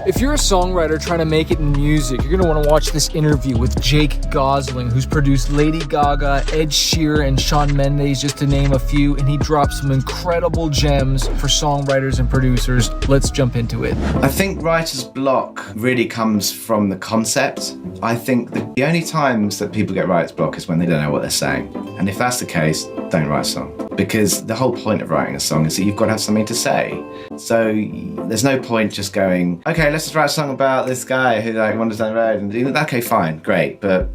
If you're a songwriter trying to make it in music, you're going to want to watch this interview with Jake Gosling, who's produced Lady Gaga, Ed Sheeran, and Shawn Mendes, just to name a few, and he dropped some incredible gems for songwriters and producers. Let's jump into it. I think writer's block really comes from the concept. I think the only times that people get writer's block is when they don't know what they're saying. And if that's the case, don't write a song. Because the whole point of writing a song is that you've got to have something to say. So there's no point just going, okay, let's just write a song about this guy who wanders down the road. And okay, fine, great. But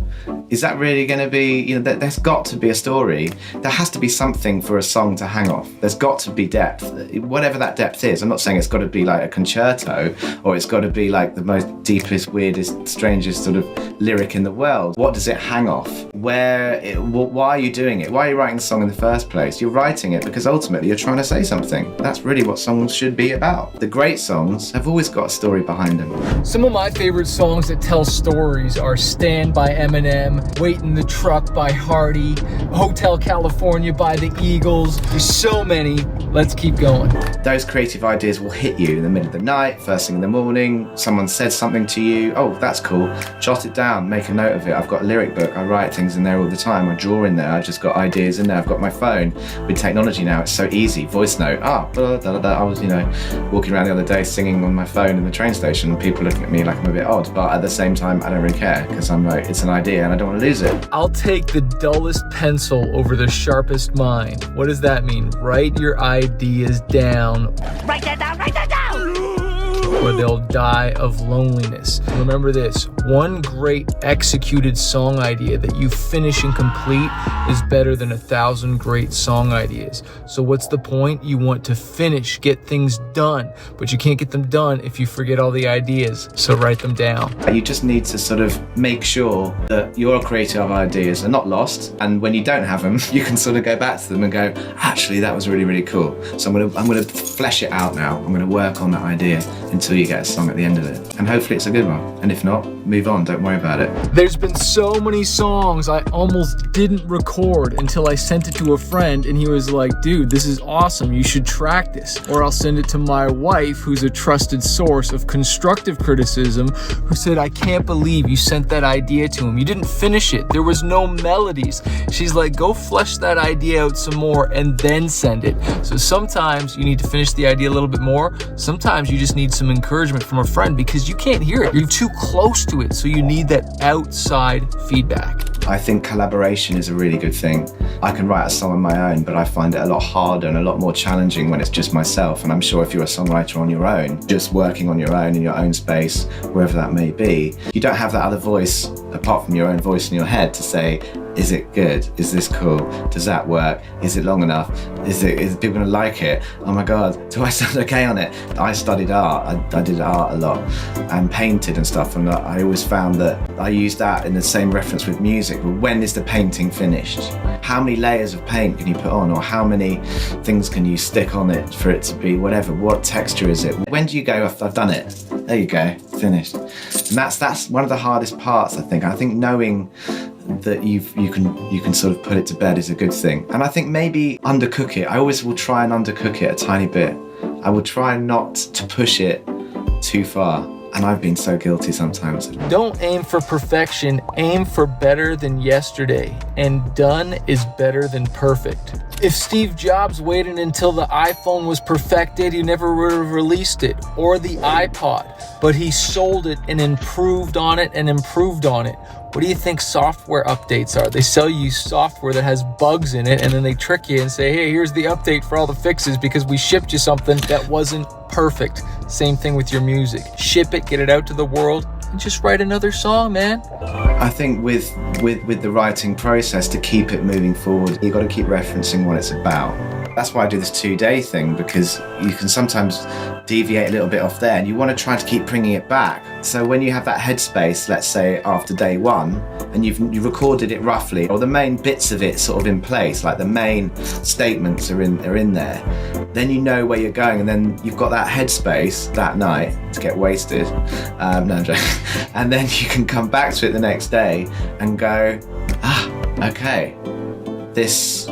is that really going to be, there's got to be a story. There has to be something for a song to hang off. There's got to be depth, whatever that depth is. I'm not saying it's got to be like a concerto or it's got to be like the most deepest, weirdest, strangest sort of lyric in the world. What does it hang off? Why are you doing it? Why are you writing the song in the first place? You're writing it because ultimately you're trying to say something. That's really what songs should be about. The great songs have always got a story behind them. Some of my favorite songs that tell stories are Stand by Eminem, Wait in the Truck by Hardy, Hotel California by the Eagles. There's so many. Let's keep going. Those creative ideas will hit you in the middle of the night, first thing in the morning. Someone said something to you. Oh, that's cool. Jot it down, make a note of it. I've got a lyric book. I write things in there all the time. I draw in there. I've just got ideas in there. I've got my phone. With technology now, it's so easy. Voice note. Blah, blah, blah, blah. I was, walking around the other day singing on my phone in the train station, and people looking at me like I'm a bit odd. But at the same time, I don't really care because I'm like, it's an idea and I don't want to lose it. I'll take the dullest pencil over the sharpest mind. What does that mean? Write your ideas down. Write that down, write that down! Or they'll die of loneliness. Remember this, one great executed song idea that you finish and complete is better than 1,000 great song ideas. So what's the point? You want to finish, get things done, but you can't get them done if you forget all the ideas. So write them down. You just need to sort of make sure that your creative ideas are not lost, and when you don't have them, you can sort of go back to them and go, actually, that was really, really cool. So I'm gonna flesh it out now. I'm gonna work on that idea until you get a song at the end of it. And hopefully it's a good one. And if not, move on, don't worry about it. There's been so many songs I almost didn't record until I sent it to a friend and he was like, dude, this is awesome, you should track this. Or I'll send it to my wife, who's a trusted source of constructive criticism, who said, I can't believe you sent that idea to him. You didn't finish it. There was no melodies. She's like, go flesh that idea out some more and then send it. So sometimes you need to finish the idea a little bit more. Sometimes you just need some encouragement from a friend because you can't hear it. You're too close to it, so you need that outside feedback. I think collaboration is a really good thing. I can write a song on my own, but I find it a lot harder and a lot more challenging when it's just myself. And I'm sure if you're a songwriter on your own, just working on your own in your own space, wherever that may be, you don't have that other voice apart from your own voice in your head to say, is it good? Is this cool? Does that work? Is it long enough? Is people gonna like it? Oh my God, do I sound okay on it? I studied art. I did art a lot and painted and stuff, and I always found that I used that in the same reference with music. Well, when is the painting finished? How many layers of paint can you put on, or how many things can you stick on it for it to be whatever? What texture is it? When do you go, I've done it? There you go, finished. And that's one of the hardest parts, I think. I think knowing that you can sort of put it to bed is a good thing. And I think maybe undercook it. I always will try and undercook it a tiny bit. I will try not to push it too far. And I've been so guilty sometimes. Don't aim for perfection, aim for better than yesterday. And done is better than perfect. If Steve Jobs waited until the iPhone was perfected, he never would have released it, or the iPod. But he sold it and improved on it and improved on it. What do you think software updates are? They sell you software that has bugs in it, and then they trick you and say, hey, here's the update for all the fixes because we shipped you something that wasn't perfect. Same thing with your music. Ship it, get it out to the world, and just write another song, man. I think with the writing process, to keep it moving forward, you've got to keep referencing what it's about. That's why I do this 2-day thing, because you can sometimes deviate a little bit off there and you want to try to keep bringing it back. So when you have that headspace, let's say after day 1, and you've recorded it roughly, or the main bits of it sort of in place, like the main statements are in there, then you know where you're going, and then you've got that headspace that night to get wasted. No, I'm joking. And then you can come back to it the next day and go, okay, this...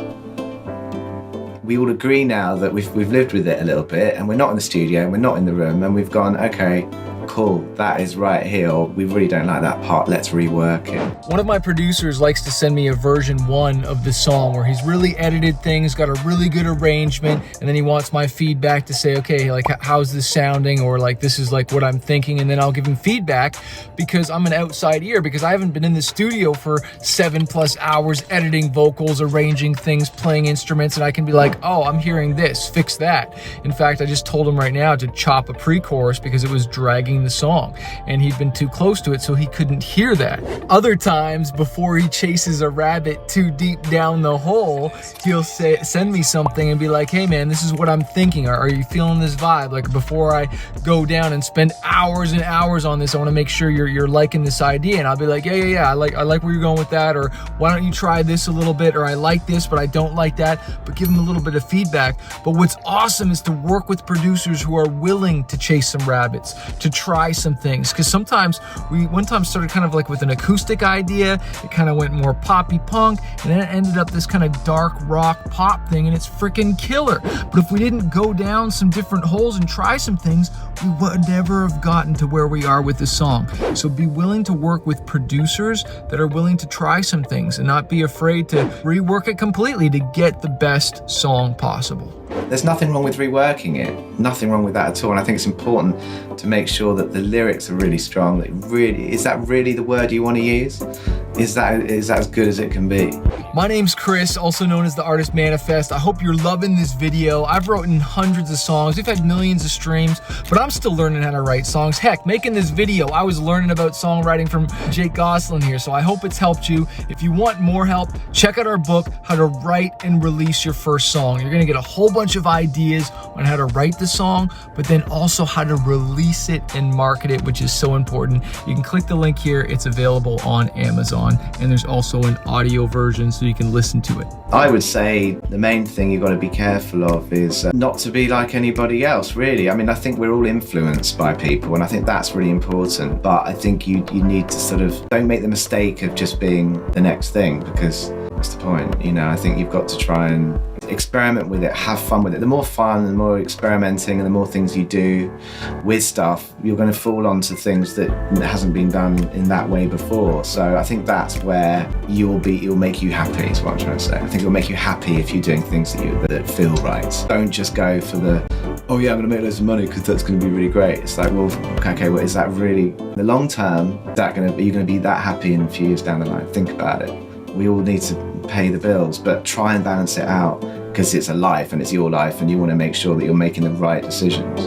We all agree now that we've lived with it a little bit, and we're not in the studio and we're not in the room, and we've gone, okay, cool, that is right here, or we really don't like that part, let's rework it. One of my producers likes to send me a version 1 of the song where he's really edited things, got a really good arrangement, and then he wants my feedback to say, okay, like how's this sounding, or like this is like what I'm thinking, and then I'll give him feedback because I'm an outside ear, because I haven't been in the studio for 7+ hours editing vocals, arranging things, playing instruments, and I can be like, oh, I'm hearing this, fix that. In fact, I just told him right now to chop a pre-chorus because it was dragging the song, and he'd been too close to it, so he couldn't hear that. Other times, before he chases a rabbit too deep down the hole, he'll send me something and be like, hey man, this is what I'm thinking. Are you feeling this vibe? Like, before I go down and spend hours and hours on this, I want to make sure you're liking this idea. And I'll be like, yeah, I like where you're going with that, or why don't you try this a little bit, or I like this but I don't like that, but give him a little bit of feedback. But what's awesome is to work with producers who are willing to chase some rabbits, to try some things. Because sometimes we one time started kind of like with an acoustic idea, it kind of went more poppy punk, and then it ended up this kind of dark rock pop thing, and it's freaking killer. But if we didn't go down some different holes and try some things, we would never have gotten to where we are with this song. So be willing to work with producers that are willing to try some things and not be afraid to rework it completely to get the best song possible. There's nothing wrong with reworking it, nothing wrong with that at all. And I think it's important to make sure that the lyrics are really strong. That really, is that really the word you want to use? Is that as good as it can be? My name's Chris, also known as The Artist Manifest. I hope you're loving this video. I've written hundreds of songs. We've had millions of streams, but I'm still learning how to write songs. Heck, making this video, I was learning about songwriting from Jake Gosselin here, so I hope it's helped you. If you want more help, check out our book, How to Write and Release Your First Song. You're gonna get a whole bunch of ideas on how to write the song, but then also how to release it and market it, which is so important. You can click the link here. It's available on Amazon, and there's also an audio version so you can listen to it. I would say the main thing you've got to be careful of is not to be like anybody else, really. I mean, I think we're all influenced by people, and I think that's really important. But I think you need to sort of don't make the mistake of just being the next thing, because what's the point? You know, I think you've got to try and experiment with it, have fun with it. The more fun, the more experimenting, and the more things you do with stuff, you're going to fall onto things that hasn't been done in that way before. So I think that's where it'll make you happy, is what I'm trying to say. I think it'll make you happy if you're doing things that feel right. Don't just go for the, oh yeah, I'm going to make loads of money because that's going to be really great. It's like, well, okay, well, is that really, the long term, are you going to be that happy in a few years down the line? Think about it. We all need to pay the bills, but try and balance it out, because it's a life and it's your life, and you want to make sure that you're making the right decisions.